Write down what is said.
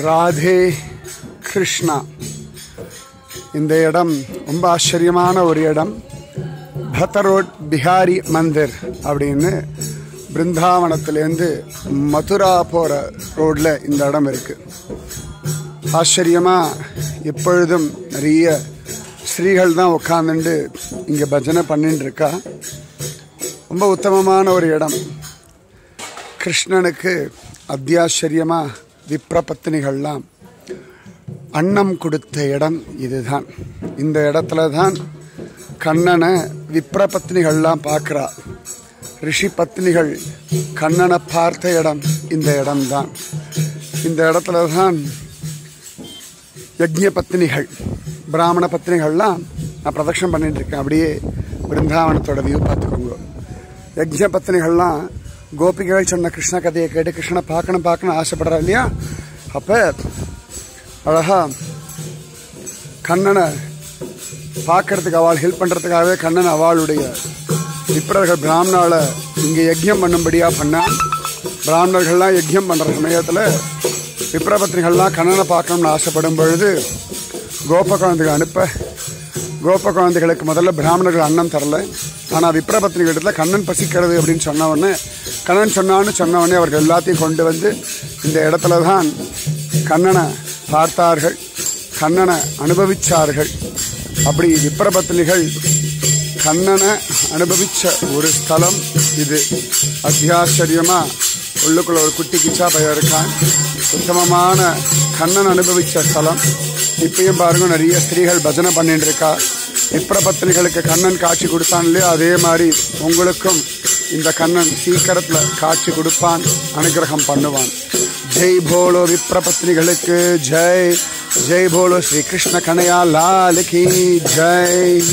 ராதே கிருஷ்ணா. இந்த இடம் ரொம்ப ஆச்சரியமான ஒரு இடம். பத்தரோட் பிஹாரி மந்திர் அப்படின்னு பிருந்தாவனத்திலேருந்து மதுரா போகிற ரோடில் இந்த இடம் இருக்குது. ஆச்சரியமாக எப்பொழுதும் நிறைய ஸ்ரீகள் தான் உட்காந்துட்டு இங்கே பஜனை பண்ணிட்டு இருக்கா. ரொம்ப உத்தமமான ஒரு இடம். கிருஷ்ணனுக்கு அத்தியாச்சரியமாக விப்ரபத்தினிகள்லாம் அன்னம் கொடுத்த இடம் இதுதான். இந்த இடத்துல தான் கண்ணனை விப்ரபத்தினிகள்லாம் பார்க்குறா. ரிஷி பத்னிகள் கண்ணனை பார்த்த இடம் இந்த இடம்தான். இந்த இடத்துல தான் யஜ்ஞ பத்னிகள் பிராமண பத்னிகள்லாம் நான் பிரதட்சணம் பண்ணிட்டு இருக்கேன். அப்படியே பிருந்தாவனத்தோட வியூ பார்த்துக்கோங்க. யஜ்ஞ பத்னிகள்லாம் கோபிகைகள் சொன்ன கிருஷ்ண கதையை கேட்டு கிருஷ்ணனை பார்க்கணும் ஆசைப்படுறா இல்லையா? அப்போ அழகா கண்ணனை பார்க்கறதுக்கு அவள் ஹெல்ப் பண்ணுறதுக்காகவே கண்ணன் அவளுடைய விப்ரர்கள் பிராமணாவை இங்கே யஜ்யம் பண்ணும்படியாக பண்ணான். பிராமணர்கள்லாம் யஜ்யம் பண்ணுற சமயத்தில் விப்ரபத்னிகள்லாம் கண்ணனை பார்க்கணும்னு ஆசைப்படும் பொழுது கோப குழந்தைகள் அனுப்ப, கோப குழந்தைகளுக்கு முதல்ல பிராமணர்கள் அன்னம் தரல. ஆனால் விப்ரபத்னிகளிடத்தில் கண்ணன் பசிக்கிறது அப்படின்னு சொன்ன உடனே கண்ணன் சொன்ன உடனே அவர்கள் எல்லாத்தையும் கொண்டு வந்து இந்த இடத்துல தான் கண்ணனை பார்த்தார்கள், கண்ணனை அனுபவித்தார்கள். அப்படி விப்ரபத்னிகள் கண்ணனை அனுபவித்த ஒரு ஸ்தலம் இது. அத்தியாச்சரியமாக உள்ளுக்குள்ள ஒரு குட்டி கிச்சா பையன் இருக்கான். உத்தமமான கண்ணன் அனுபவித்த ஸ்தலம். இப்பயும் பாருங்க, நிறைய ஸ்திரீகள் பஜனை பண்ணிட்டு இருக்கா. விப்ரபத்னிகளுக்கு கண்ணன் காட்சி கொடுத்தான் இல்லையா, அதே மாதிரி உங்களுக்கும் இந்த கண்ணன் சீக்கிரத்தில் காட்சி கொடுப்பான், அனுகிரகம் பண்ணுவான். ஜெய் போலோ விப்ரபத்னிகளுக்கு ஜெய், ஜெய் போலோ ஸ்ரீ கிருஷ்ண கணையா லால் கி ஜெய்.